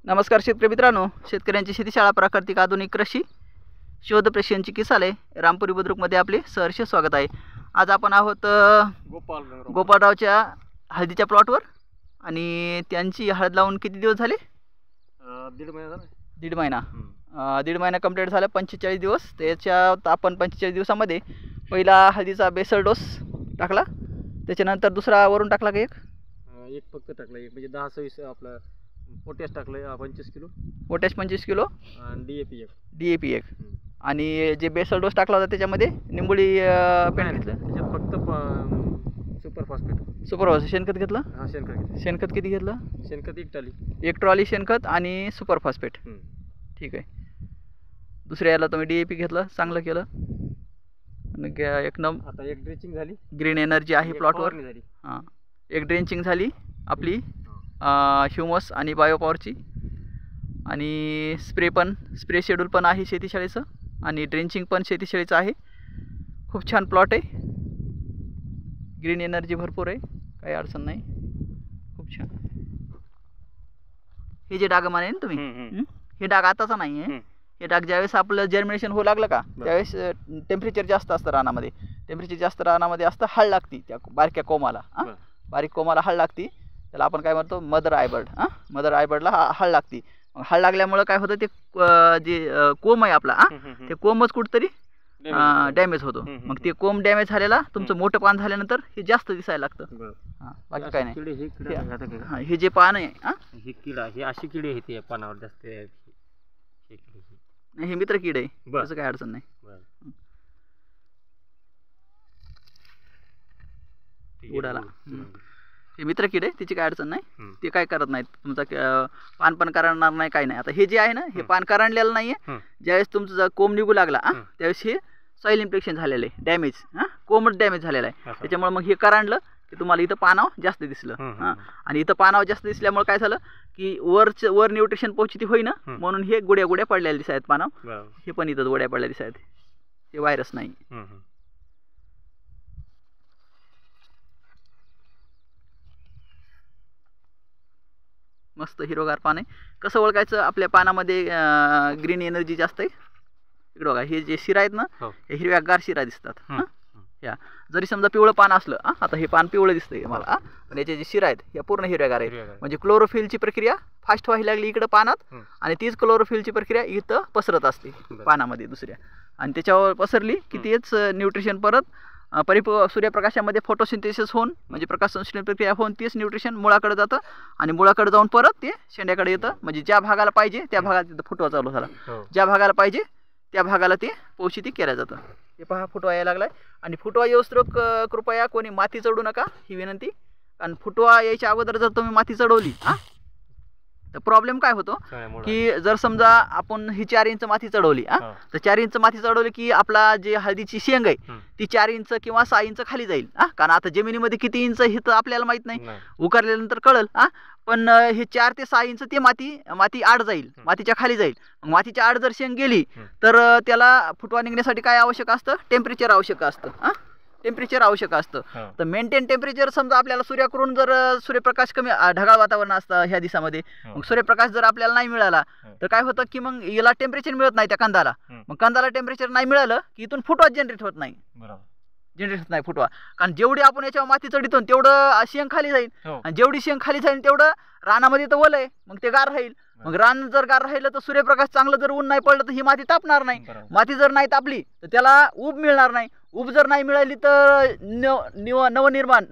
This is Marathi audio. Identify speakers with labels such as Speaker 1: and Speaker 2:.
Speaker 1: नमस्कार शेतकरी मित्रांनो, शेतकऱ्यांची शेतीशाळा प्राकृतिक आधुनिक कृषी शोध प्रशिक्षणची किसाले रामपुरी बुद्रुकमध्ये आपले सहर्ष स्वागत आहे। आज आपण आहोत गोपाळरावच्या हळदीच्या प्लॉटवर आणि त्यांची हळद लावून किती दिवस झाले? दीड महिना कंप्लीट झाला। 45 दिवस। त्याच्यात आपण 45 दिवसामध्ये पहिला हळदीचा बेसल डोस टाकला, त्याच्यानंतर दुसरा वरून टाकला का?
Speaker 2: एक फक्त टाकला, एक म्हणजे 10-20 आपला पोटॅश टाकलं 25 किलो,
Speaker 1: पोटॅश 25 किलो
Speaker 2: आणि
Speaker 1: DAP 1 आणि जे बेसल डोस टाकला होता त्याच्यामध्ये निंबोळी पेंट घेतलं,
Speaker 2: त्याच्यात फक्त सुपर फॉस्फेट
Speaker 1: शेणखत घेतलं।
Speaker 2: हा, शेणखत घेतलं।
Speaker 1: शेणखत किती घेतलं?
Speaker 2: शेणखत एक
Speaker 1: ट्रॉली शेणखत आणि सुपर फॉस्फेट। ठीक आहे। दुसऱ्या याला तुम्ही DAP घेतलं, चांगलं केलं आणि एकदम
Speaker 2: आता एक ड्रेंचिंग झाली,
Speaker 1: ग्रीन एनर्जी आहे प्लॉटवर। हां, एक ड्रेंचिंग झाली आपली ह्युमस आणि बायोपॉवरची, आणि स्प्रे शेड्यूल पण आहे शेतीशाळेचं आणि ड्रेंचिंग पण शेतीशाळेचं आहे। खूप छान प्लॉट आहे, ग्रीन एनर्जी भरपूर आहे, काही अडचण नाही, खूप छान। हे जे डाग माने तुम्ही, हे डाग आताचा नाही आहे, हे डाग ज्यावेळेस आपलं जर्मिनेशन होऊ लागलं का त्यावेळेस टेम्परेचर जास्त असतं रानामध्ये, असतं, हळ लागती त्या बारक्या कोमाला, बारीक कोमाला हळ लागती, त्याला आपण काय म्हणतो मदर आयबर्ड। मदर आयबर्डला हळ लागती। हळ लागल्यामुळं काय होतं, ते जे कोंब आहे आपला ते कोंबच कुठंतरी डॅमेज होतो। मग ते कोंब डॅमेज झालेला तुमचं मोठं पान झाल्यानंतर हे जास्त दिसायला लागतं। बाकी काय नाही। हे जे पान आहे
Speaker 2: हे किडा, हे अशी किडे आहेत ते पानावर जास्त,
Speaker 1: हे मित्र किड आहे, त्याचं काय अडचण नाही। उडाला हे मित्र किड आहे, त्याची काय अडचण नाही, ते काय करत नाहीत, तुमचा पान पण करणार नाही, काय नाही। आता हे जे आहे ना, हे पान करंडलेलं नाहीये, ज्यावेळेस तुमचा कोंब निघू लागला त्यावेळेस हे सॉइल इन्फेक्शन झालेलं आहे, डॅमेज, कोंबच डॅमेज झालेला आहे, त्याच्यामुळे मग हे करंडलं की तुम्हाला इथं पानावर जास्त दिसलं। आणि इथं पानावर जास्त दिसल्यामुळे काय झालं की वर न्यूट्रिशन पोहोचती होईना, म्हणून हे गुड्या पडलेल्या दिसत आहेत पानावर। हे पण इथं गुड्या पडलेल्या दिसत आहेत, हे व्हायरस नाही। मस्त हिरवगार पान आहे। कसं ओळखायचं आपल्या पानामध्ये ग्रीन एनर्जी जास्त आहे? इकडे बघा, हे जे शिरा आहेत ना, हे हिरव्यागार शिरा दिसतात। या जरी समजा पिवळं पान असलं, आता हे पान पिवळं दिसतंय मला, पण याचे जे शिरा आहेत या पूर्ण हिरव्यागार आहेत, म्हणजे क्लोरोफिलची प्रक्रिया फास्ट व्हायला लागली इकडं पानात, आणि तीच क्लोरोफिलची प्रक्रिया इथं पसरत असते पानामध्ये दुसऱ्या, आणि त्याच्यावर पसरली की तेच न्यूट्रिशन परत सूर्यप्रकाशामध्ये फोटोसिंथेसिस होऊन, म्हणजे प्रकाश संश्लेषण प्रक्रिया होऊन तेच न्यूट्रिशन मुळाकडे जातं, आणि मुळाकडे जाऊन परत ते शेंड्याकडे येतं, म्हणजे ज्या भागाला पाहिजे त्या भागात तिथं फुटवा चालू झाला, ज्या भागाला पाहिजे त्या भागाला ते पोषित केलं जातं। हे पहा, फुटवा यायला लागलाय, आणि फुटवा येऊस्त्रोक कृपया कोणी माती चढू नका, ही विनंती। कारण फुटवा यायच्या अगोदर जर तुम्ही माती चढवली तर प्रॉब्लेम काय होतो की जर समजा आपण ही 4 इंच माती चढवली, तर 4 इंच माती चढवली की आपला जे हळदीची शेंग आहे ती 4 इंच किंवा 6 इंच खाली जाईल, कारण आता जमिनीमध्ये किती इंच हे तर आपल्याला माहित नाही, उकरल्यानंतर कळल, पण हे 4 ते 6 इंच ते माती आड जाईल, मातीच्या खाली जाईल। मग मातीच्या आड जर शेंग गेली तर त्याला फुटवा निघण्यासाठी काय आवश्यक असतं? टेम्परेचर आवश्यक असतं, टेम्परेचर आवश्यक असतं। तर मेंटेन टेम्परेचर समजा आपल्याला सूर्याकडून जर सूर्यप्रकाश कमी, ढगाळ वातावरण असतं ह्या दिवसामध्ये, मग सूर्यप्रकाश जर आपल्याला नाही मिळाला तर काय होतं की मग याला टेम्परेचर मिळत नाही त्या कंदाला, मग कंदाला टेम्परेचर नाही मिळालं की इथून फुटवा जनरेट होत नाही फुटवा, कारण जेवढी आपण याच्यावर माती चढितो तेवढं शेंग खाली जाईल, आणि जेवढी शेंग खाली जाईल तेवढं रानामध्ये तर ओलं आहे, मग ते गार राहील, मग रान जर गार राहिलं तर सूर्यप्रकाश चांगलं जर ऊन नाही पडलं तर ही माती तापणार नाही, माती जर नाही तापली तर त्याला ऊब मिळणार नाही, ऊब जर नाही मिळाली तर नवनिर्माण